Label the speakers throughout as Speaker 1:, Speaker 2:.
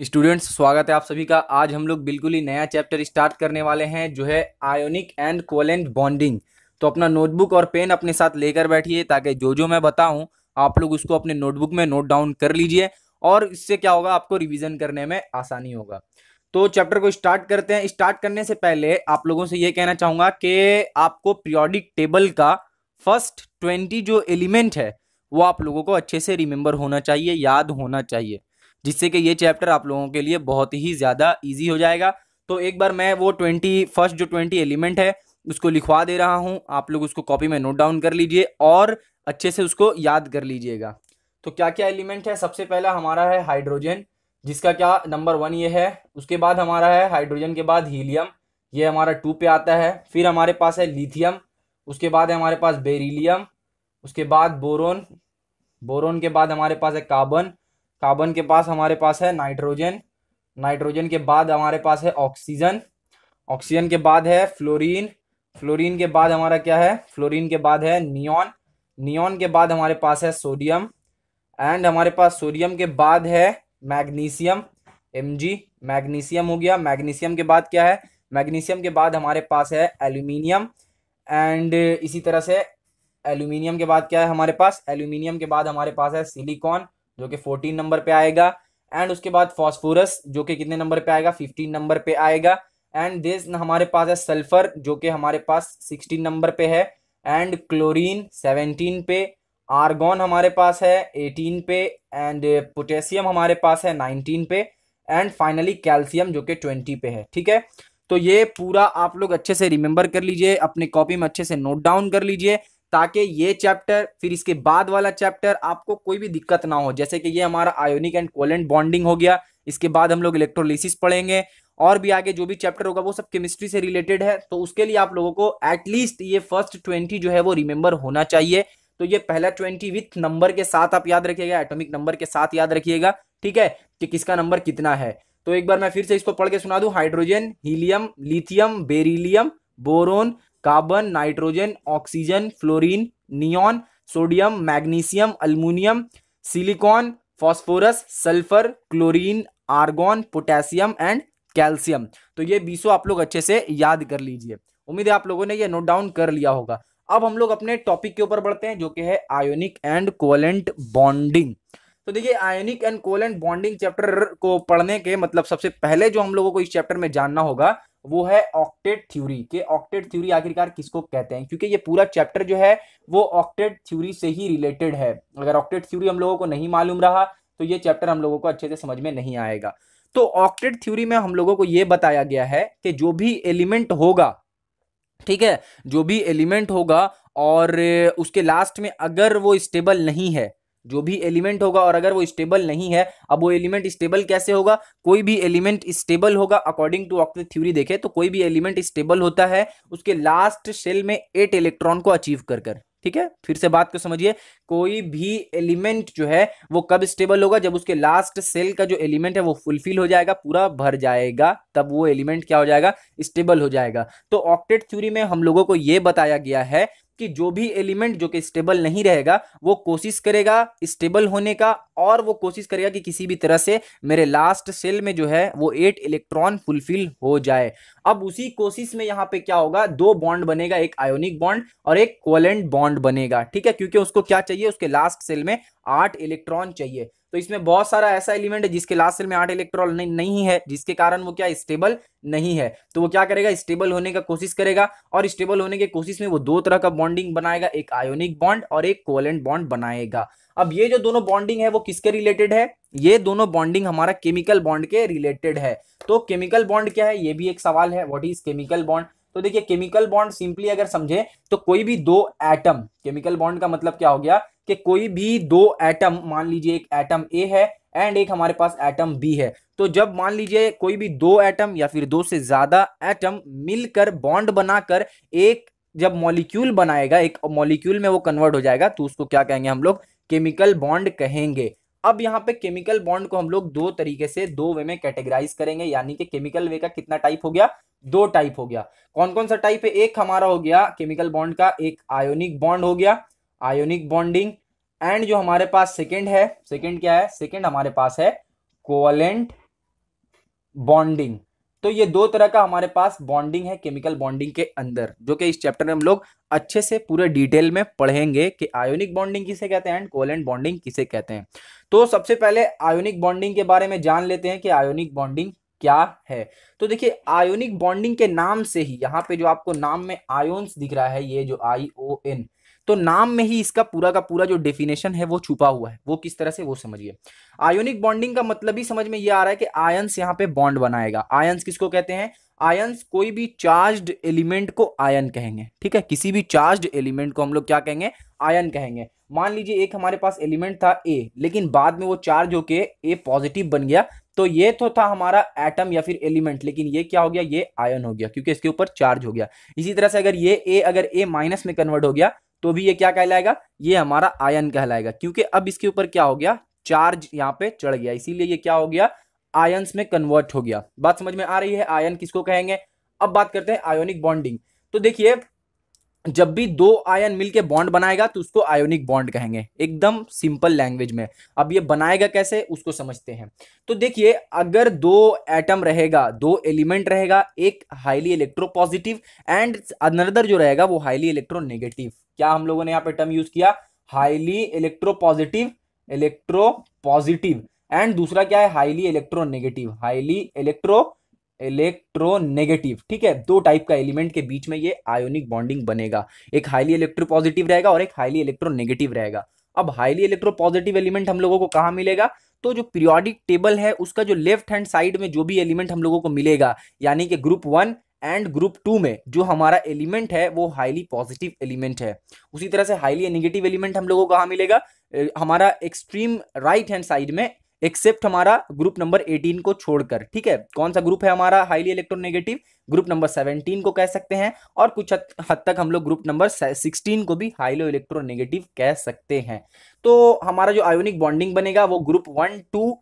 Speaker 1: Students, स्वागत है आप सभी का। आज हम लोग बिल्कुल ही नया चैप्टर स्टार्ट करने वाले हैं जो है आयोनिक एंड कोवेलेंट बॉन्डिंग। तो अपना नोटबुक और पेन अपने साथ लेकर बैठिए ताकि जो जो मैं बताऊं आप लोग उसको अपने नोटबुक में नोट डाउन कर लीजिए और इससे क्या होगा, आपको रिवीजन करने में आसानी होगा। तो चैप्टर को स्टार्ट करते हैं। स्टार्ट करने से पहले आप लोगों से ये कहना चाहूंगा कि आपको पीरियोडिक टेबल का फर्स्ट 20 जो एलिमेंट है वो आप लोगों को अच्छे से रिमेंबर होना चाहिए, याद होना चाहिए, जिससे कि ये चैप्टर आप लोगों के लिए बहुत ही ज़्यादा इजी हो जाएगा। तो एक बार मैं वो 20 फर्स्ट जो 20 एलिमेंट है उसको लिखवा दे रहा हूँ, आप लोग उसको कॉपी में नोट डाउन कर लीजिए और अच्छे से उसको याद कर लीजिएगा। तो क्या क्या एलिमेंट है? सबसे पहला हमारा है हाइड्रोजन, जिसका क्या नंबर 1 ये है। उसके बाद हमारा है हाइड्रोजन के बाद हीलियम, ये हमारा 2 पे आता है। फिर हमारे पास है लिथियम, उसके बाद है हमारे पास बेरिलियम, उसके बाद बोरोन, बोरोन के बाद हमारे पास है कार्बन, कार्बन के पास हमारे पास है नाइट्रोजन, नाइट्रोजन के बाद हमारे पास है ऑक्सीजन, ऑक्सीजन के बाद है फ्लोरीन, फ्लोरीन के बाद हमारा क्या है, फ्लोरीन के बाद है नियॉन, नियॉन के बाद हमारे पास है सोडियम, एंड हमारे पास सोडियम के बाद है मैग्नीशियम, Mg, मैग्नीशियम हो गया। मैग्नीशियम के बाद क्या है, मैग्नीशियम के बाद हमारे पास है एल्यूमिनियम, एंड इसी तरह से एल्यूमिनियम के बाद क्या है हमारे पास, एल्यूमिनियम के बाद हमारे पास है सिलिकॉन जो कि 14 नंबर पे आएगा, एंड उसके बाद फास्फोरस जो कि कितने नंबर पे आएगा, 15 नंबर पे आएगा, एंड दिस हमारे पास है सल्फर जो कि हमारे पास 16 नंबर पे है, एंड क्लोरीन 17 पे, आर्गॉन हमारे पास है 18 पे, एंड पोटेशियम हमारे पास है 19 पे, एंड फाइनली कैल्शियम जो कि 20 पे है। ठीक है, तो ये पूरा आप लोग अच्छे से रिमेंबर कर लीजिए, अपनी कॉपी में अच्छे से नोट डाउन कर लीजिए ताकि ये चैप्टर फिर इसके बाद वाला चैप्टर आपको कोई भी दिक्कत ना हो। जैसे कि ये हमारा आयोनिक एंड कोवेलेंट बॉन्डिंग हो गया, इसके बाद हम लोग इलेक्ट्रोलिसिस पढ़ेंगे और भी आगे जो भी चैप्टर होगा वो सब केमिस्ट्री से रिलेटेड है। तो उसके लिए आप लोगों को एटलीस्ट ये फर्स्ट 20 जो है वो रिमेंबर होना चाहिए। तो ये पहला 20 विथ नंबर के साथ आप याद रखिएगा, एटॉमिक नंबर के साथ याद रखिएगा, ठीक है, कि किसका नंबर कितना है। तो एक बार मैं फिर से इसको पढ़ के सुना दूं। Hydrogen, helium, lithium, beryllium, boron, carbon, nitrogen, oxygen, fluorine, neon, sodium, magnesium, aluminium, silicon, phosphorus, sulphur, chlorine, argon, potassium and calcium. तो ये 20 आप लोग अच्छे से याद कर लीजिए। उम्मीद है आप लोगों ने ये नोट डाउन कर लिया होगा। अब हम लोग अपने टॉपिक के ऊपर बढ़ते हैं जो कि है आयोनिक एंड कोवेलेंट बॉन्डिंग। तो देखिए, ionic and covalent bonding chapter को पढ़ने के मतलब सबसे पहले जो हम लोगों को इस चैप्टर में जानना होगा वो है ऑक्टेट थ्योरी। के ऑक्टेट थ्योरी आखिरकार किसको कहते हैं, क्योंकि ये पूरा चैप्टर जो है वो ऑक्टेट थ्योरी से ही रिलेटेड है। अगर ऑक्टेट थ्योरी हम लोगों को नहीं मालूम रहा तो ये चैप्टर हम लोगों को अच्छे से समझ में नहीं आएगा। तो ऑक्टेट थ्योरी में हम लोगों को ये बताया गया है कि जो भी एलिमेंट होगा, ठीक है, जो भी एलिमेंट होगा और उसके लास्ट में अगर वो स्टेबल नहीं है, जो भी एलिमेंट होगा और अगर वो स्टेबल नहीं है, अब वो एलिमेंट स्टेबल कैसे होगा, कोई भी एलिमेंट स्टेबल होगा अकॉर्डिंग टू ऑक्टेट थ्योरी। देखे तो कोई भी एलिमेंट स्टेबल होता है उसके लास्ट शेल में 8 इलेक्ट्रॉन को अचीव कर। ठीक है, फिर से बात को समझिए, कोई भी एलिमेंट जो है वो कब स्टेबल होगा, जब उसके लास्ट सेल का जो एलिमेंट है वो फुलफिल हो जाएगा, पूरा भर जाएगा, तब वो एलिमेंट क्या हो जाएगा, स्टेबल हो जाएगा। तो ऑक्टेट थ्योरी में हम लोगों को यह बताया गया है कि जो भी एलिमेंट जो कि स्टेबल नहीं रहेगा वो कोशिश करेगा स्टेबल होने का, और वो कोशिश करेगा कि किसी भी तरह से मेरे लास्ट सेल में जो है वो 8 इलेक्ट्रॉन फुलफिल हो जाए। अब उसी कोशिश में यहां पे क्या होगा, 2 बॉन्ड बनेगा, एक आयोनिक बॉन्ड और एक कोवेलेंट बॉन्ड बनेगा। ठीक है, क्योंकि उसको क्या चाहिए, उसके लास्ट सेल में 8 इलेक्ट्रॉन चाहिए। तो इसमें बहुत सारा ऐसा एलिमेंट है जिसके लास्ट सेल में 8 इलेक्ट्रॉन नहीं है, जिसके कारण वो क्या स्टेबल नहीं है। तो वो क्या करेगा, स्टेबल होने का कोशिश करेगा, और स्टेबल होने की कोशिश में वो 2 तरह का बॉन्डिंग बनाएगा, एक आयोनिक बॉन्ड और एक कोवेलेंट बॉन्ड बनाएगा। अब ये जो दोनों बॉन्डिंग है वो किसके रिलेटेड है, ये दोनों बॉन्डिंग हमारा केमिकल बॉन्ड के रिलेटेड है। तो केमिकल बॉन्ड क्या है, ये भी एक सवाल है, व्हाट इज केमिकल बॉन्ड। तो देखिए, केमिकल बॉन्ड सिंपली अगर समझे तो कोई भी 2 एटम, केमिकल बॉन्ड का मतलब क्या हो गया कि कोई भी 2 एटम, मान लीजिए एक एटम ए है एंड एक हमारे पास एटम बी है, तो जब मान लीजिए कोई भी 2 एटम या फिर 2 से ज्यादा एटम मिलकर बॉन्ड बनाकर एक जब मॉलिक्यूल बनाएगा, एक मॉलिक्यूल में वो कन्वर्ट हो जाएगा, तो उसको क्या कहेंगे हम लोग, केमिकल बॉन्ड कहेंगे। अब यहाँ पे केमिकल बॉन्ड को हम लोग 2 तरीके से 2 वे में कैटेगराइज करेंगे, यानी कि केमिकल वे का कितना टाइप हो गया, 2 टाइप हो गया। कौन कौन सा टाइप है, एक हमारा हो गया केमिकल बॉन्ड का, एक आयोनिक बॉन्ड हो गया, आयोनिक बॉन्डिंग, एंड जो हमारे पास सेकंड है, सेकंड क्या है, सेकंड हमारे पास है कोवेलेंट बॉन्डिंग। तो ये दो तरह का हमारे पास बॉन्डिंग है केमिकल बॉन्डिंग के अंदर, जो कि इस चैप्टर में हम लोग अच्छे से पूरे डिटेल में पढ़ेंगे कि आयोनिक बॉन्डिंग किसे कहते हैं एंड कोवेलेंट बॉन्डिंग किसे कहते हैं। तो सबसे पहले आयोनिक बॉन्डिंग के बारे में जान लेते हैं कि आयोनिक बॉन्डिंग क्या है। तो देखिए आयोनिक बॉन्डिंग के नाम से ही, यहाँ पे जो आपको नाम में आयोन्स दिख रहा है, ये जो ION, तो नाम में ही इसका पूरा का पूरा जो डेफिनेशन है वो छुपा हुआ है। वो किस तरह से, वो समझिए। आयोनिक बॉन्डिंग का मतलब ही समझ में ये आ रहा है कि आयंस यहाँ पे बॉन्ड बनाएगा। आयंस किसको कहते हैं? आयंस कोई भी चार्ज्ड एलिमेंट को आयन कहेंगे, ठीक है। किसी भी चार्ज्ड एलिमेंट को हम लोग क्या कहेंगे? आयन कहेंगे। मान लीजिए एक हमारे पास एलिमेंट था A, लेकिन बाद में वो चार्ज होके A पॉजिटिव बन गया, तो ये तो था हमारा एटम या फिर एलिमेंट, लेकिन ये क्या हो गया? ये आयन हो गया, क्योंकि इसके ऊपर चार्ज हो गया। इसी तरह से अगर ये A अगर A माइनस में कन्वर्ट हो गया तो भी ये क्या कहलाएगा? ये हमारा आयन कहलाएगा, क्योंकि अब इसके ऊपर क्या हो गया? चार्ज यहाँ पे चढ़ गया, इसीलिए ये क्या हो गया? आयंस में कन्वर्ट हो गया। बात समझ में आ रही है? आयन किसको कहेंगे। अब बात करते हैं आयोनिक बॉन्डिंग। तो देखिए जब भी दो आयन मिलके बॉन्ड बनाएगा तो उसको आयोनिक बॉन्ड कहेंगे, एकदम सिंपल लैंग्वेज में। अब ये बनाएगा कैसे उसको समझते हैं। तो देखिए अगर दो एटम रहेगा, दो एलिमेंट रहेगा, एक हाईली इलेक्ट्रोपॉजिटिव एंड अनदर जो रहेगा वो हाईली इलेक्ट्रोनेगेटिव। क्या हम लोगों ने यहाँ पे टर्म यूज किया? हाईली इलेक्ट्रोपॉजिटिव, इलेक्ट्रोपॉजिटिव, एंड दूसरा क्या है? हाईली इलेक्ट्रोनेगेटिव, हाईली इलेक्ट्रोनेगेटिव, ठीक है। दो टाइप का एलिमेंट के बीच में ये आयोनिक बॉन्डिंग बनेगा, एक हाईली इलेक्ट्रोपॉजिटिव रहेगा और एक हाईली इलेक्ट्रोनेगेटिव रहेगा। अब हाईली इलेक्ट्रोपॉजिटिव एलिमेंट हम लोगों को कहाँ मिलेगा? तो जो पीरियोडिक टेबल है उसका जो लेफ्ट हैंड साइड में जो भी एलिमेंट हम लोगों को मिलेगा, यानी कि ग्रुप 1 एंड ग्रुप 2 में जो हमारा एलिमेंट है वो हाईली पॉजिटिव एलिमेंट है। उसी तरह से हाईली नेगेटिव एलिमेंट हम लोगों को कहाँ मिलेगा? हमारा एक्सट्रीम राइट हैंड साइड में, एक्सेप्ट हमारा ग्रुप नंबर 18 को छोड़कर, ठीक है। कौन सा ग्रुप है हमारा हाईली इलेक्ट्रोनेगेटिव? ग्रुप नंबर 17 को कह सकते हैं, और कुछ हद तक हम लोग ग्रुप नंबर 16 को भी हाईली इलेक्ट्रोनेगेटिव कह सकते हैं। तो हमारा जो आयोनिक बॉन्डिंग बनेगा वो ग्रुप 1 2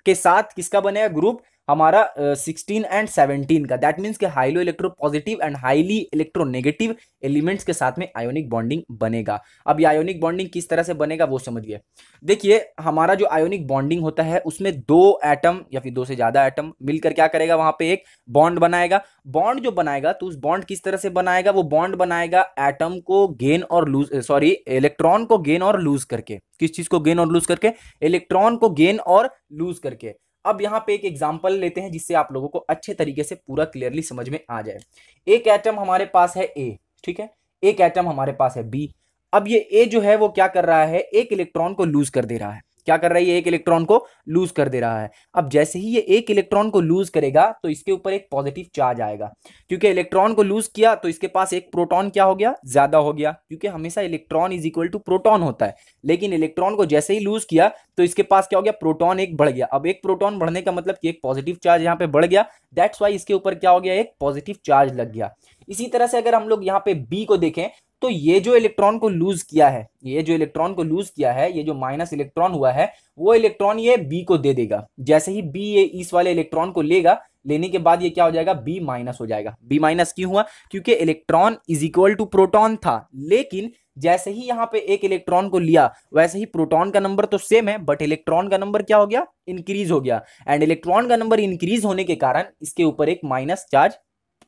Speaker 1: के साथ किसका बनेगा? ग्रुप हमारा 16 एंड 17 का। दैट मीन्स कि highly electropositive and highly electronegative elements के साथ में आयोनिक बॉन्डिंग बनेगा। अब ये आयोनिक बॉन्डिंग किस तरह से बनेगा वो समझिए। देखिए हमारा जो आयोनिक बॉन्डिंग होता है उसमें दो एटम या फिर दो से ज्यादा एटम मिलकर क्या करेगा? वहां पे एक बॉन्ड बनाएगा। बॉन्ड जो बनाएगा तो उस बॉन्ड किस तरह से बनाएगा? वो बॉन्ड बनाएगा एटम को गेन और लूज, सॉरी इलेक्ट्रॉन को गेन और लूज करके। किस चीज को गेन और लूज करके? इलेक्ट्रॉन को गेन और लूज करके। अब यहां पे एक एग्जांपल लेते हैं जिससे आप लोगों को अच्छे तरीके से पूरा क्लियरली समझ में आ जाए। एक एटम हमारे पास है A, ठीक है। एक एटम हमारे पास है B। अब ये A जो है वो क्या कर रहा है? एक इलेक्ट्रॉन को लूज कर दे रहा है। क्या कर रहा है? ये एक इलेक्ट्रॉन को लूज कर दे रहा है। अब जैसे ही ये एक इलेक्ट्रॉन को लूज करेगा तो इसके ऊपर एक पॉजिटिव चार्ज आएगा, क्योंकि इलेक्ट्रॉन को लूज किया तो इसके पास एक प्रोटॉन क्या हो गया? ज्यादा हो गया, क्योंकि हमेशा electron is equal to proton होता है। लेकिन इलेक्ट्रॉन को जैसे ही लूज किया तो इसके पास क्या हो गया? प्रोटॉन एक बढ़ गया। अब एक प्रोटॉन बढ़ने का मतलब कि एक पॉजिटिव चार्ज यहाँ पे बढ़ गया, दैट्स वाई इसके ऊपर क्या हो गया? एक पॉजिटिव चार्ज लग गया। इसी तरह से अगर हम लोग यहाँ पे बी को देखें तो ये जो इलेक्ट्रॉन को लूज किया है, ये जो इलेक्ट्रॉन को लूज किया है, ये जो माइनस इलेक्ट्रॉन हुआ है, वो इलेक्ट्रॉन ये बी को दे देगा। जैसे ही बी ये इस वाले इलेक्ट्रॉन को लेगा, लेने के बाद ये क्या हो जाएगा? बी माइनस हो जाएगा। बी माइनस क्यों हुआ? क्योंकि electron is equal to proton था, लेकिन जैसे ही यहां पे एक इलेक्ट्रॉन को लिया वैसे ही प्रोटॉन का नंबर तो सेम है, बट इलेक्ट्रॉन का नंबर क्या हो गया? इंक्रीज हो गया। एंड इलेक्ट्रॉन का नंबर इंक्रीज होने के कारण इसके ऊपर एक माइनस चार्ज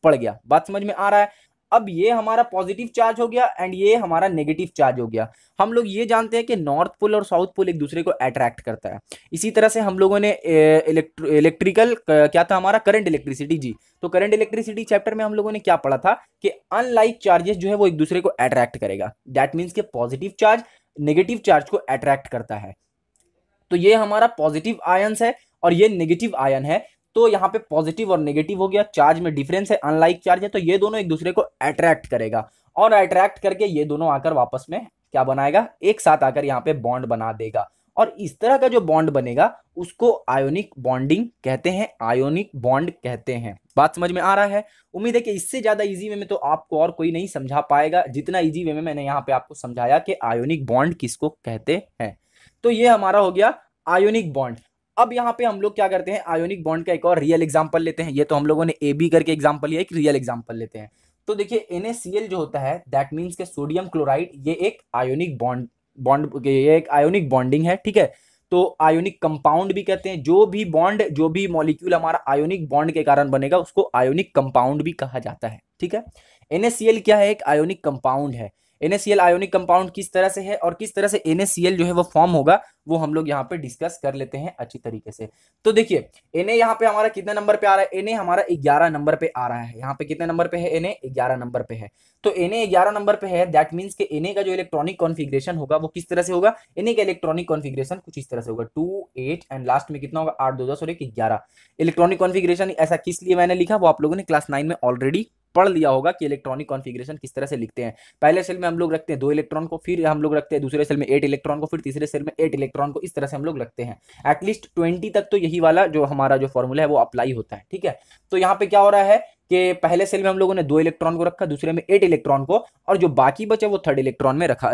Speaker 1: पड़ गया। बात समझ में आ रहा है? अब ये हमारा पॉजिटिव चार्ज हो गया एंड ये हमारा नेगेटिव चार्ज हो गया। हम लोग ये जानते हैं कि नॉर्थ पोल और साउथ पोल एक दूसरे को अट्रैक्ट करता है। इसी तरह से हम लोगों ने इलेक्ट्रिकल क्या था हमारा? करंट इलेक्ट्रिसिटी जी। तो करंट इलेक्ट्रिसिटी चैप्टर में हम लोगों ने क्या पढ़ा था कि अनलाइक चार्जेस जो है वो एक दूसरे को अट्रैक्ट करेगा। दैट मीन्स के पॉजिटिव चार्ज नेगेटिव चार्ज को अट्रैक्ट करता है। तो ये हमारा पॉजिटिव आयंस है और ये नेगेटिव आयन है। तो यहाँ पे पॉजिटिव और नेगेटिव हो गया, चार्ज में डिफरेंस है, अनलाइक चार्ज है, तो ये दोनों एक दूसरे को अट्रैक्ट करेगा और अट्रैक्ट करके ये दोनों आकर वापस में क्या बनाएगा? एक साथ आकर यहाँ पे बॉन्ड बना देगा। और इस तरह का जो बॉन्ड बनेगा उसको आयोनिक बॉन्डिंग कहते हैं, आयोनिक बॉन्ड कहते हैं। बात समझ में आ रहा है? उम्मीद है कि इससे ज्यादा इजी वे में तो आपको और कोई नहीं समझा पाएगा जितना इजी वे में मैंने यहाँ पे आपको समझाया कि आयोनिक बॉन्ड किसको कहते हैं। तो ये हमारा हो गया आयोनिक बॉन्ड। अब यहाँ पे हम लोग क्या करते हैं? आयोनिक बॉन्ड का एक और रियल एग्जांपल लेते हैं। ये तो हम लोगों ने ए बी करके एग्जांपल लिया, एक रियल एग्जांपल लेते हैं। तो देखिए NaCl जो होता है दैट मीन्स के सोडियम क्लोराइड, ये एक आयोनिक बॉन्ड ये एक आयोनिक बॉन्डिंग है, ठीक है। तो आयोनिक कंपाउंड भी कहते हैं। जो भी बॉन्ड, जो भी मॉलिक्यूल हमारा आयोनिक बॉन्ड के कारण बनेगा उसको आयोनिक कंपाउंड भी कहा जाता है। ठीक है, NaCl क्या है? एक आयोनिक कंपाउंड है। NaCl आयोनिक कंपाउंड किस तरह से है और किस तरह से NaCl जो है वो फॉर्म होगा वो हम लोग यहाँ पे डिस्कस कर लेते हैं अच्छी तरीके से। तो देखिए Na यहाँ पे हमारा कितने नंबर पे आ रहा है? Na हमारा 11 नंबर पे आ रहा है। यहाँ पे कितने नंबर पे है? Na 11 नंबर पे है। तो Na 11 नंबर पे है, दैट मीन्स कि Na का जो इलेक्ट्रॉनिक कॉन्फिगरेशन होगा वो किस तरह से होगा? Na का इलेक्ट्रॉनिक कॉन्फिगरेशन कुछ इस तरह से होगा, 2 8 एंड लास्ट में कितना होगा? 8 2 10 और 1 11। इलेक्ट्रॉनिक कॉन्फिगरेशन ऐसा किस लिए मैंने लिखा वो आप लोगों ने क्लास 9 में ऑलरेडी पढ़ लिया होगा कि इलेक्ट्रॉनिक कॉन्फिगरेशन किस तरह से लिखते हैं। पहले सेल में हम लोग रखते हैं 2 इलेक्ट्रॉन को, फिर हम लोग रखते हैं दूसरे सेल में 8 इलेक्ट्रॉन को, फिर तीसरे सेल में 8 इलेक्ट्रॉन को, इस तरह से हम लोग रखते हैं। एटलीस्ट 20 तक तो यही वाला जो हमारा जो फॉर्मूला है वो अप्लाई होता है। ठीक है, तो यहाँ पे क्या हो रहा है कि पहले सेल में हम लोगों ने 2 इलेक्ट्रॉन को रखा, दूसरे में 8 इलेक्ट्रॉन को, और जो बाकी बचे वो थर्ड इलेक्ट्रॉन में रखा,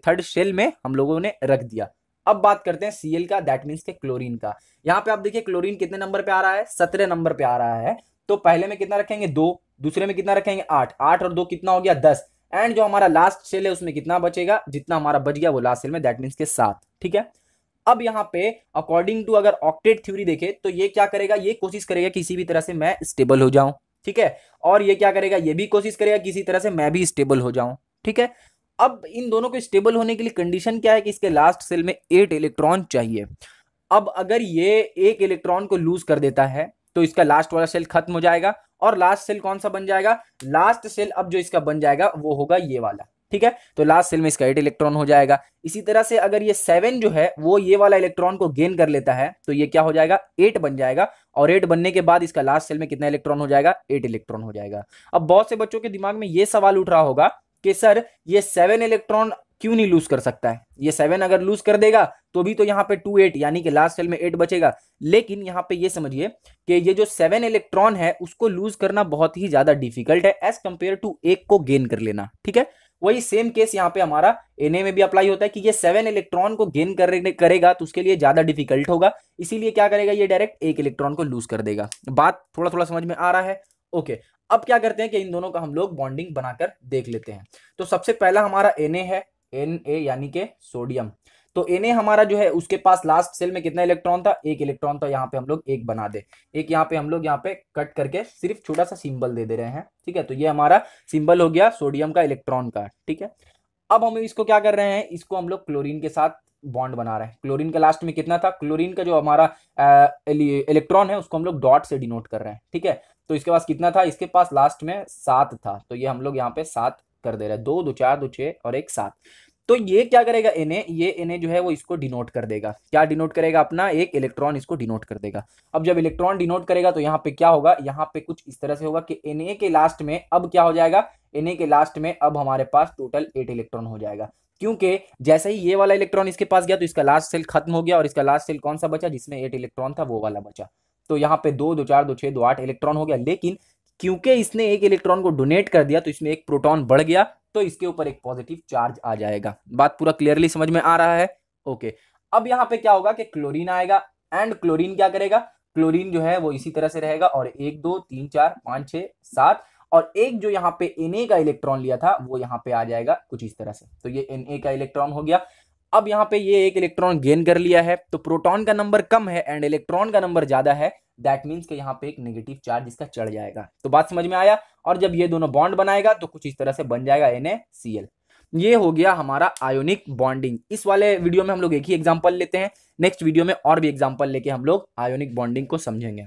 Speaker 1: थर्ड सेल में हम लोगों ने रख दिया। अब बात करते हैं Cl का, दैट मीन्स के क्लोरीन का। यहाँ पे आप देखिए क्लोरीन कितने नंबर पे आ रहा है? 17 नंबर पे आ रहा है। तो पहले में कितना रखेंगे? 2, दूसरे में कितना रखेंगे? 8, 8 और 2 कितना हो गया? 10, एंड जो हमारा लास्ट सेल है उसमें कितना बचेगा? जितना हमारा बच गया वो लास्ट सेल में, दैट मीन्स के 7। ठीक है, अब यहाँ पे अकॉर्डिंग टू अगर ऑक्टेट थ्योरी देखे तो ये क्या करेगा? ये कोशिश करेगा किसी भी तरह से मैं स्टेबल हो जाऊं। ठीक है, और ये क्या करेगा? ये भी कोशिश करेगा किसी तरह से मैं भी स्टेबल हो जाऊं। ठीक है, अब इन दोनों को स्टेबल होने के लिए कंडीशन क्या है कि इसके लास्ट सेल में 8 इलेक्ट्रॉन चाहिए। अब अगर ये एक इलेक्ट्रॉन को लूज कर देता है तो इसका लास्ट वाला सेल खत्म हो जाएगा, और लास्ट सेल कौन सा बन जाएगा? लास्ट सेल अब जो इसका बन जाएगा वो होगा ये वाला। ठीक है, तो लास्ट सेल में इसका 8 इलेक्ट्रॉन हो जाएगा। इसी तरह से अगर ये 7 जो है वो ये वाला इलेक्ट्रॉन को गेन कर लेता है तो ये क्या हो जाएगा? 8 बन जाएगा, और 8 बनने के बाद इसका लास्ट सेल में कितना इलेक्ट्रॉन हो जाएगा? 8 इलेक्ट्रॉन हो जाएगा। अब बहुत से बच्चों के दिमाग में ये सवाल उठ रहा होगा कि सर ये 7 इलेक्ट्रॉन क्यों नहीं लूज कर सकता है? ये 7 अगर लूज कर देगा तो भी तो यहाँ पे 2 8 यानी कि लास्ट सेल में 8 बचेगा। लेकिन यहाँ पे ये समझिए कि ये जो 7 इलेक्ट्रॉन है उसको लूज करना बहुत ही ज्यादा डिफिकल्ट है एज कंपेयर टू एक को गेन कर लेना। ठीक है, वही सेम केस यहाँ पे हमारा Na में भी अप्लाई होता है कि ये 7 इलेक्ट्रॉन को गेन करेगा तो उसके लिए ज्यादा डिफिकल्ट होगा, इसीलिए क्या करेगा? ये डायरेक्ट एक इलेक्ट्रॉन को लूज कर देगा। बात थोड़ा थोड़ा समझ में आ रहा है? ओके, अब क्या करते हैं कि इन दोनों का हम लोग बॉन्डिंग बनाकर देख लेते हैं। तो सबसे पहला हमारा Na है, Na यानी के सोडियम। तो Na हमारा जो है उसके पास लास्ट सेल में कितना इलेक्ट्रॉन था? 1 इलेक्ट्रॉन। तो यहाँ पे हम लोग 1 बना दे, एक यहाँ पे हम लोग यहाँ पे कट करके सिर्फ छोटा सा सिंबल दे रहे हैं। ठीक है, तो ये हमारा सिंबल हो गया सोडियम का इलेक्ट्रॉन का। ठीक है, अब हम इसको क्या कर रहे हैं? इसको हम लोग क्लोरीन के साथ बॉन्ड बना रहे हैं। क्लोरीन का लास्ट में कितना था? क्लोरीन का जो हमारा इलेक्ट्रॉन है उसको हम लोग डॉट से डिनोट कर रहे हैं। ठीक है, तो इसके पास कितना था? इसके पास लास्ट में 7 था, तो ये हम लोग यहाँ पे 7 कर दे रहे हैं। 2 2 4 2 6 और 1 7। तो ये क्या करेगा? ये Na जो है वो इसको डिनोट कर देगा। क्या डिनोट करेगा? अपना एक इलेक्ट्रॉन इसको डिनोट कर देगा। अब जब इलेक्ट्रॉन डिनोट करेगा तो यहाँ पे क्या होगा? यहाँ पे कुछ इस तरह से होगा कि Na के लास्ट में अब क्या हो जाएगा? Na के लास्ट में अब हमारे पास टोटल 8 इलेक्ट्रॉन हो जाएगा, क्योंकि जैसे ही ये वाला इलेक्ट्रॉन इसके पास गया तो इसका लास्ट सेल खत्म हो गया, और इसका लास्ट सेल कौन सा बचा? जिसमें 8 इलेक्ट्रॉन था वो वाला बचा। तो यहाँ पे 2 2 4 2 6 2 8 इलेक्ट्रॉन हो गया। लेकिन क्योंकि इसने एक इलेक्ट्रॉन को डोनेट कर दिया तो इसमें एक प्रोटॉन बढ़ गया, तो इसके ऊपर एक पॉजिटिव चार्ज आ जाएगा। बात पूरा क्लियरली समझ में आ रहा है? ओके, अब यहाँ पे क्या होगा कि क्लोरीन आएगा, एंड क्लोरीन क्या करेगा? क्लोरीन जो है वो इसी तरह से रहेगा, और 1 2 3 4 5 6 7, और एक जो यहाँ पे Na का इलेक्ट्रॉन लिया था वो यहाँ पे आ जाएगा कुछ इस तरह से। तो ये Na का इलेक्ट्रॉन हो गया। अब यहाँ पे ये एक इलेक्ट्रॉन गेन कर लिया है, तो प्रोटॉन का नंबर कम है एंड इलेक्ट्रॉन का नंबर ज्यादा है, दैट मीन्स कि यहाँ पे एक नेगेटिव चार्ज इसका चढ़ जाएगा। तो बात समझ में आया? और जब ये दोनों बॉन्ड बनाएगा तो कुछ इस तरह से बन जाएगा NaCl। ये हो गया हमारा आयोनिक बॉन्डिंग। इस वाले वीडियो में हम लोग एक ही एग्जांपल लेते हैं, नेक्स्ट वीडियो में और भी एग्जांपल लेके हम लोग आयोनिक बॉन्डिंग को समझेंगे।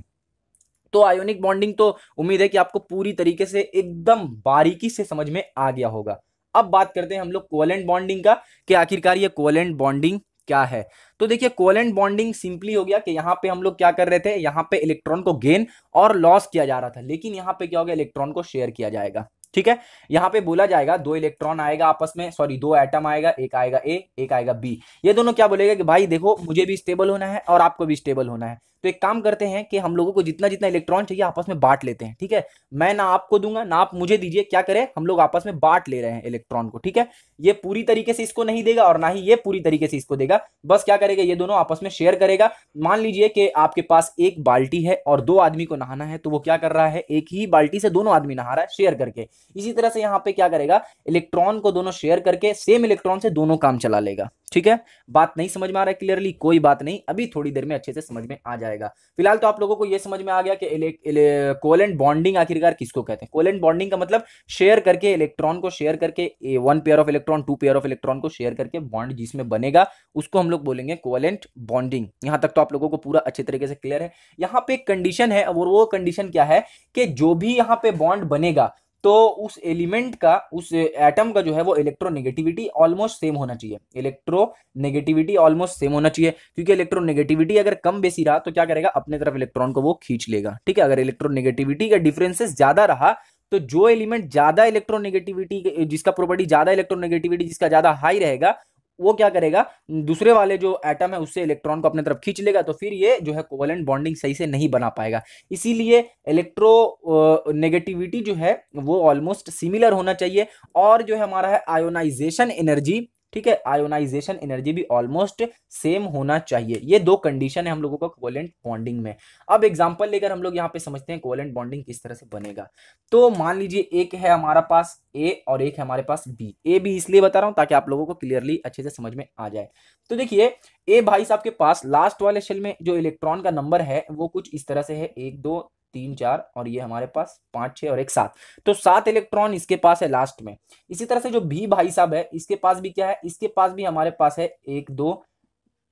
Speaker 1: तो आयोनिक बॉन्डिंग तो उम्मीद है कि आपको पूरी तरीके से एकदम बारीकी से समझ में आ गया होगा। अब बात करते हैं हम लोग कोवेलेंट बॉन्डिंग का, कि आखिरकार ये कोवेलेंट बॉन्डिंग क्या है। तो देखिए कोवेलेंट बॉन्डिंग सिंपली हो गया कि यहाँ पे हम लोग क्या कर रहे थे? यहाँ पे इलेक्ट्रॉन को गेन और लॉस किया जा रहा था, लेकिन यहाँ पे क्या हो गया? इलेक्ट्रॉन को शेयर किया जाएगा। ठीक है, यहाँ पे बोला जाएगा 2 इलेक्ट्रॉन आएगा आपस में, सॉरी 2 एटम आएगा, एक आएगा A एक आएगा B। ये दोनों क्या बोलेगा कि भाई देखो मुझे भी स्टेबल होना है और आपको भी स्टेबल होना है, तो एक काम करते हैं कि हम लोगों को जितना जितना इलेक्ट्रॉन चाहिए आपस में बांट लेते हैं। ठीक है, मैं ना आपको दूंगा ना आप मुझे दीजिए, क्या करें हम लोग आपस में बांट ले रहे हैं इलेक्ट्रॉन को। ठीक है, ये पूरी तरीके से इसको नहीं देगा और ना ही ये पूरी तरीके से इसको देगा, बस क्या करेगा ये दोनों आपस में शेयर करेगा। मान लीजिए कि आपके पास एक बाल्टी है और 2 आदमी को नहाना है, तो वो क्या कर रहा है? एक ही बाल्टी से दोनों आदमी नहा रहा है शेयर करके। इसी तरह से यहाँ पे क्या करेगा, इलेक्ट्रॉन को दोनों शेयर करके सेम इलेक्ट्रॉन से दोनों काम चला लेगा। ठीक है, बात नहीं समझ में आ रहा है क्लियरली? कोई बात नहीं, अभी थोड़ी देर में अच्छे से समझ में आ जाएगा। फिलहाल तो आप लोगों को यह समझ में आ गया कि कोवेलेंट बॉन्डिंग आखिरकार किसको कहते हैं। कोवेलेंट बॉन्डिंग का मतलब शेयर करके, इलेक्ट्रॉन को शेयर करके, 1 pair of electron 2 pair of electron को शेयर करके बॉन्ड जिसमें बनेगा उसको हम लोग बोलेंगे कोवेलेंट बॉन्डिंग। यहां तक तो आप लोगों को पूरा अच्छे तरीके से क्लियर है। यहां पे एक कंडीशन है, और वो कंडीशन क्या है कि जो भी यहां पे बॉन्ड बनेगा तो उस एलिमेंट का, उस एटम का जो है वो इलेक्ट्रोनेगेटिविटी ऑलमोस्ट सेम होना चाहिए। इलेक्ट्रोनेगेटिविटी ऑलमोस्ट सेम होना चाहिए, क्योंकि इलेक्ट्रोनेगेटिविटी अगर कम बेसी रहा तो क्या करेगा, अपने तरफ इलेक्ट्रॉन को वो खींच लेगा। ठीक है, अगर इलेक्ट्रोनेगेटिविटी का डिफरेंसेस ज्यादा रहा तो जो एलिमेंट ज्यादा इलेक्ट्रोनेगेटिविटी, जिसका प्रॉपर्टी ज्यादा इलेक्ट्रोनेगेटिविटी जिसका ज्यादा हाई रहेगा, वो क्या करेगा, दूसरे वाले जो एटम है उससे इलेक्ट्रॉन को अपने तरफ खींच लेगा। तो फिर ये जो है कोवेलेंट बॉन्डिंग सही से नहीं बना पाएगा। इसीलिए इलेक्ट्रो नेगेटिविटी जो है वो ऑलमोस्ट सिमिलर होना चाहिए, और जो है हमारा है आयोनाइजेशन एनर्जी, ठीक है, आयोनाइजेशन एनर्जी भी ऑलमोस्ट सेम होना चाहिए। ये दो कंडीशन है हम लोगों का कोवेलेंट बॉन्डिंग में। अब एग्जांपल लेकर हम लोग यहाँ पे समझते हैं कोवेलेंट बॉन्डिंग किस तरह से बनेगा। तो मान लीजिए एक है हमारा पास ए और एक है हमारे पास बी। ए बी इसलिए बता रहा हूं ताकि आप लोगों को क्लियरली अच्छे से समझ में आ जाए। तो देखिए, ए भाई साहब के पास लास्ट वाले शेल में जो इलेक्ट्रॉन का नंबर है वो कुछ इस तरह से है, 1 2 3 4, और ये हमारे पास 5 6 और 1 7। तो 7 इलेक्ट्रॉन इसके पास है लास्ट में। इसी तरह से जो बी भाई साहब है इसके पास भी क्या है, इसके पास भी हमारे पास है 1 2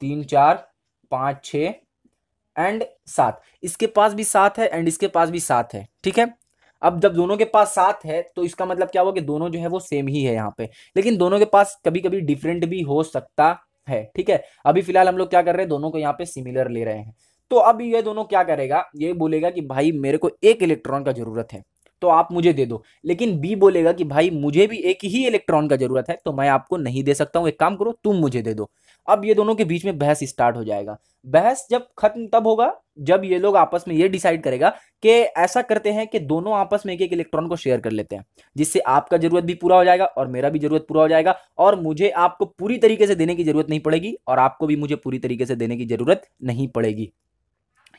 Speaker 1: 3 4 5 6 एंड 7। इसके पास भी 7 है एंड इसके पास भी 7 है। ठीक है, अब जब दोनों के पास 7 है तो इसका मतलब क्या हुआ कि दोनों जो है वो सेम ही है यहाँ पे, लेकिन दोनों के पास कभी कभी डिफरेंट भी हो सकता है। ठीक है, अभी फिलहाल हम लोग क्या कर रहे हैं, दोनों को यहाँ पे सिमिलर ले रहे हैं। तो अब ये दोनों क्या करेगा, ये बोलेगा कि भाई मेरे को एक इलेक्ट्रॉन का जरूरत है तो आप मुझे दे दो, लेकिन बी बोलेगा कि भाई मुझे भी एक ही इलेक्ट्रॉन का जरूरत है तो मैं आपको नहीं दे सकता हूं, एक काम करो तुम मुझे दे दो। अब ये दोनों के बीच में बहस स्टार्ट हो जाएगा। बहस जब खत्म तब होगा जब ये लोग आपस में ये डिसाइड करेगा कि ऐसा करते हैं कि दोनों आपस में एक एक इलेक्ट्रॉन को शेयर कर लेते हैं, जिससे आपका जरूरत भी पूरा हो जाएगा और मेरा भी जरूरत पूरा हो जाएगा, और मुझे आपको पूरी तरीके से देने की जरूरत नहीं पड़ेगी और आपको भी मुझे पूरी तरीके से देने की जरूरत नहीं पड़ेगी।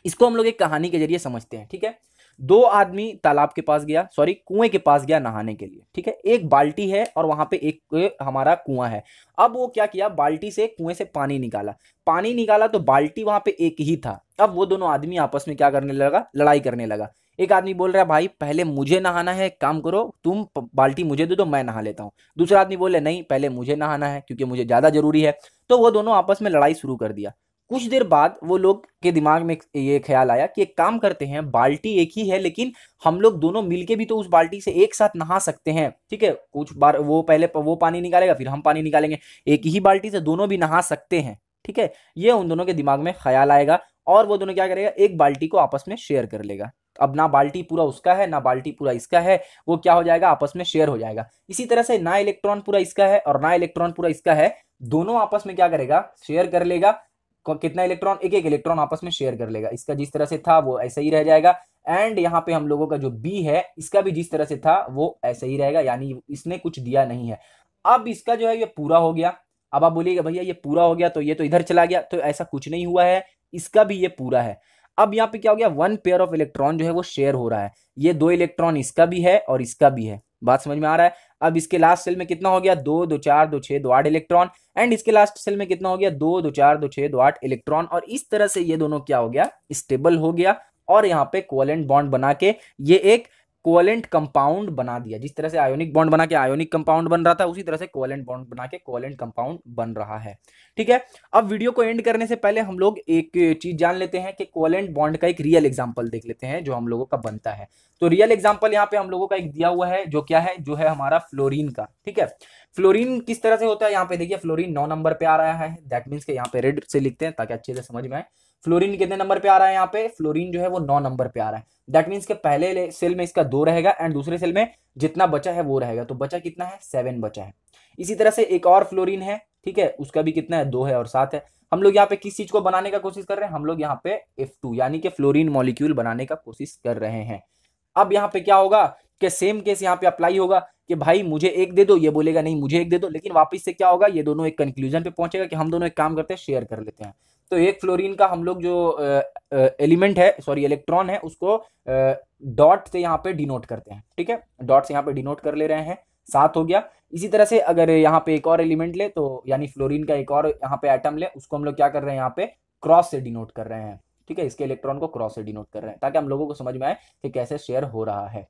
Speaker 1: इसको हम लोग एक कहानी के जरिए समझते हैं। ठीक है, दो आदमी तालाब के पास गया, सॉरी कुएं के पास गया नहाने के लिए। ठीक है, एक बाल्टी है और वहां पे एक हमारा कुआं है। अब वो क्या किया, बाल्टी से कुएं से पानी निकाला। पानी निकाला तो बाल्टी वहां पे एक ही था। अब वो दोनों आदमी आपस में क्या करने लगा, लड़ाई करने लगा। एक आदमी बोल रहा है भाई पहले मुझे नहाना है, काम करो तुम बाल्टी मुझे दे दो मैं नहा लेता हूं। दूसरा आदमी बोले नहीं पहले मुझे नहाना है क्योंकि मुझे ज्यादा जरूरी है। तो वो दोनों आपस में लड़ाई शुरू कर दिया। कुछ देर बाद वो लोग के दिमाग में ये ख्याल आया कि एक काम करते हैं, बाल्टी एक ही है लेकिन हम लोग दोनों मिलके भी तो उस बाल्टी से एक साथ नहा सकते हैं। ठीक है, कुछ बार वो पहले वो पानी निकालेगा फिर हम पानी निकालेंगे, एक ही बाल्टी से दोनों भी नहा सकते हैं। ठीक है, ये उन दोनों के दिमाग में ख्याल आएगा और वो दोनों क्या करेगा, एक बाल्टी को आपस में शेयर कर लेगा। अब ना बाल्टी पूरा उसका है ना बाल्टी पूरा इसका है, वो क्या हो जाएगा, आपस में शेयर हो जाएगा। इसी तरह से ना इलेक्ट्रॉन पूरा इसका है और ना इलेक्ट्रॉन पूरा इसका है, दोनों आपस में क्या करेगा, शेयर कर लेगा। कितना इलेक्ट्रॉन, एक एक इलेक्ट्रॉन आपस में शेयर कर लेगा। इसका जिस तरह से था वो ऐसे ही रह जाएगा, एंड यहाँ पे हम लोगों का जो बी है इसका भी जिस तरह से था वो ऐसे ही रहेगा, यानी इसने कुछ दिया नहीं है। अब इसका जो है ये पूरा हो गया। अब आप बोलिएगा भैया ये पूरा हो गया तो ये तो इधर चला गया, तो ऐसा कुछ नहीं हुआ है, इसका भी ये पूरा है। अब यहाँ पे क्या हो गया, 1 पेयर ऑफ इलेक्ट्रॉन जो है वो शेयर हो रहा है। ये 2 इलेक्ट्रॉन इसका भी है और इसका भी है, बात समझ में आ रहा है। अब इसके लास्ट सेल में कितना हो गया, 2 2 4 2 6 2 8 इलेक्ट्रॉन, एंड इसके लास्ट सेल में कितना हो गया, 2 2 4 2 6 2 8 इलेक्ट्रॉन। और इस तरह से ये दोनों क्या हो गया, स्टेबल हो गया और यहाँ पे कोवेलेंट बॉन्ड बना के ये एक कोवेलेंट कंपाउंड बना दिया। जिस तरह से आयोनिक बॉन्ड बना के आयोनिक कंपाउंड बन रहा था, उसी तरह से कोवेलेंट बॉन्ड बना के कोवेलेंट कंपाउंड बन रहा है। ठीक है, अब वीडियो को एंड करने से पहले हम लोग एक चीज जान लेते हैं कि कोवेलेंट बॉन्ड का एक रियल एग्जांपल देख लेते हैं जो हम लोगों का बनता है। तो रियल एग्जांपल यहाँ पे हम लोगों का एक दिया हुआ है, जो क्या है, जो है हमारा फ्लोरीन का। ठीक है, फ्लोरीन किस तरह से होता है, यहाँ पे देखिए फ्लोरीन 9 नंबर पे आ रहा है। दैट मीन्स के यहाँ पे रेड से लिखते हैं ताकि अच्छे से समझ में आए। फ्लोरीन कितने नंबर पे आ रहा है, यहाँ पे फ्लोरीन जो है वो 9 नंबर पे आ रहा है। दैट मीन्स के पहले सेल में इसका 2 रहेगा एंड दूसरे सेल में जितना बचा है वो रहेगा। तो बचा कितना है, 7 बचा है। इसी तरह से एक और फ्लोरीन है, ठीक है, उसका भी कितना है, 2 है और 7 है। हम लोग यहाँ पे किस चीज को बनाने का कोशिश कर रहे हैं, हम लोग यहाँ पे F2 यानी कि फ्लोरीन मॉलिक्यूल बनाने का कोशिश कर रहे हैं। अब यहाँ पे क्या होगा कि सेम केस यहाँ पे अप्लाई होगा कि भाई मुझे एक दे दो, ये बोलेगा नहीं मुझे एक दे दो, लेकिन वापस से क्या होगा, ये दोनों एक कंक्लूजन पे पहुंचेगा कि हम दोनों एक काम करते हैं, शेयर कर लेते हैं। तो एक फ्लोरीन का हम लोग जो एलिमेंट है, सॉरी इलेक्ट्रॉन है, उसको डॉट से यहाँ पे डिनोट करते हैं। ठीक है, डॉट से यहाँ पे डिनोट कर ले रहे हैं, 7 हो गया। इसी तरह से अगर यहाँ पे एक और एलिमेंट ले, तो यानी फ्लोरीन का एक और यहाँ पे एटम ले, उसको हम लोग क्या कर रहे हैं, यहाँ पे क्रॉस से डिनोट कर रहे हैं। ठीक है, इसके इलेक्ट्रॉन को क्रॉस से डिनोट कर रहे हैं, ताकि हम लोगों को समझ में आए कि कैसे शेयर हो रहा है।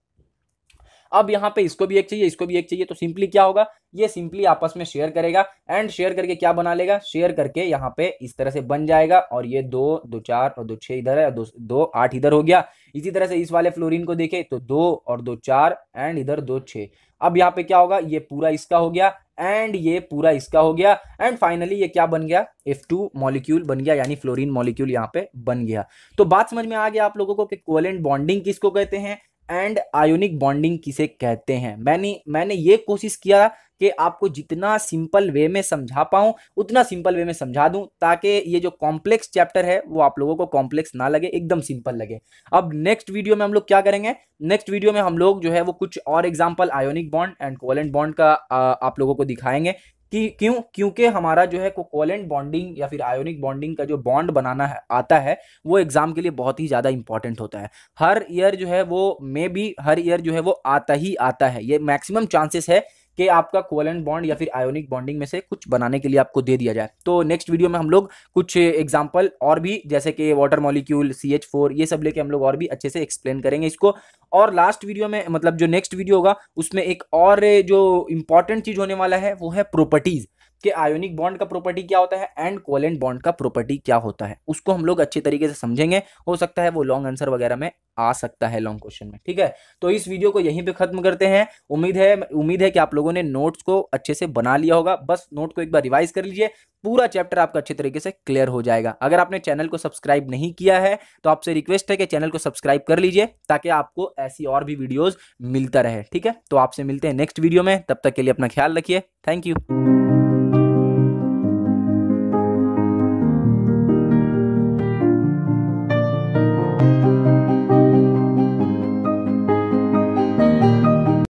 Speaker 1: अब यहाँ पे इसको भी एक चाहिए, इसको भी एक चाहिए, तो सिंपली क्या होगा, ये सिंपली आपस में शेयर करेगा, एंड शेयर करके क्या बना लेगा, शेयर करके यहाँ पे इस तरह से बन जाएगा, और ये 2 2 4 और 2 6 इधर है, 2 2 8 इधर हो गया। इसी तरह से इस वाले फ्लोरीन को देखे तो 2 और 2 4 एंड इधर 2 6। अब यहाँ पे क्या होगा, ये पूरा इसका हो गया एंड ये पूरा इसका हो गया, एंड फाइनली ये क्या बन गया, F2 मॉलिक्यूल बन गया, यानी फ्लोरीन मॉलिक्यूल यहाँ पे बन गया। तो बात समझ में आ गया आप लोगों को कि कोवेलेंट बॉन्डिंग किसको कहते हैं एंड आयोनिक बॉन्डिंग किसे कहते हैं। मैंने ये कोशिश किया कि आपको जितना सिंपल वे में समझा पाऊं उतना सिंपल वे में समझा दूं, ताकि ये जो कॉम्प्लेक्स चैप्टर है वो आप लोगों को कॉम्प्लेक्स ना लगे, एकदम सिंपल लगे। अब नेक्स्ट वीडियो में हम लोग क्या करेंगे, नेक्स्ट वीडियो में हम लोग जो है वो कुछ और example ionic bond and covalent bond का आप लोगों को दिखाएंगे कि क्योंकि हमारा जो है कोवेलेंट बॉन्डिंग या फिर आयोनिक बॉन्डिंग का जो बॉन्ड बनाना है आता है, वो एग्जाम के लिए बहुत ही ज़्यादा इंपॉर्टेंट होता है। हर ईयर जो है वो हर ईयर जो है वो आता ही आता है। ये मैक्सिमम चांसेस है कि आपका कोवेलेंट बॉन्ड या फिर आयोनिक बॉन्डिंग में से कुछ बनाने के लिए आपको दे दिया जाए। तो नेक्स्ट वीडियो में हम लोग कुछ एग्जांपल और भी, जैसे कि वाटर मॉलिक्यूल, CH4, ये सब लेके हम लोग और भी अच्छे से एक्सप्लेन करेंगे इसको। और लास्ट वीडियो में, मतलब जो नेक्स्ट वीडियो होगा, उसमें एक और जो इंपॉर्टेंट चीज होने वाला है वो है प्रॉपर्टीज, कि आयोनिक बॉन्ड का प्रॉपर्टी क्या होता है एंड कोवेलेंट बॉन्ड का प्रॉपर्टी क्या होता है, उसको हम लोग अच्छे तरीके से समझेंगे। हो सकता है वो लॉन्ग आंसर वगैरह में आ सकता है, लॉन्ग क्वेश्चन में। ठीक है, तो इस वीडियो को यहीं पे खत्म करते हैं। उम्मीद है कि आप लोगों ने नोट्स को अच्छे से बना लिया होगा। बस नोट को एक बार रिवाइज कर लीजिए, पूरा चैप्टर आपका अच्छे तरीके से क्लियर हो जाएगा। अगर आपने चैनल को सब्सक्राइब नहीं किया है तो आपसे रिक्वेस्ट है कि चैनल को सब्सक्राइब कर लीजिए, ताकि आपको ऐसी और भी वीडियोस मिलता रहे। ठीक है, तो आपसे मिलते हैं नेक्स्ट वीडियो में, तब तक के लिए अपना ख्याल रखिए। Thank you.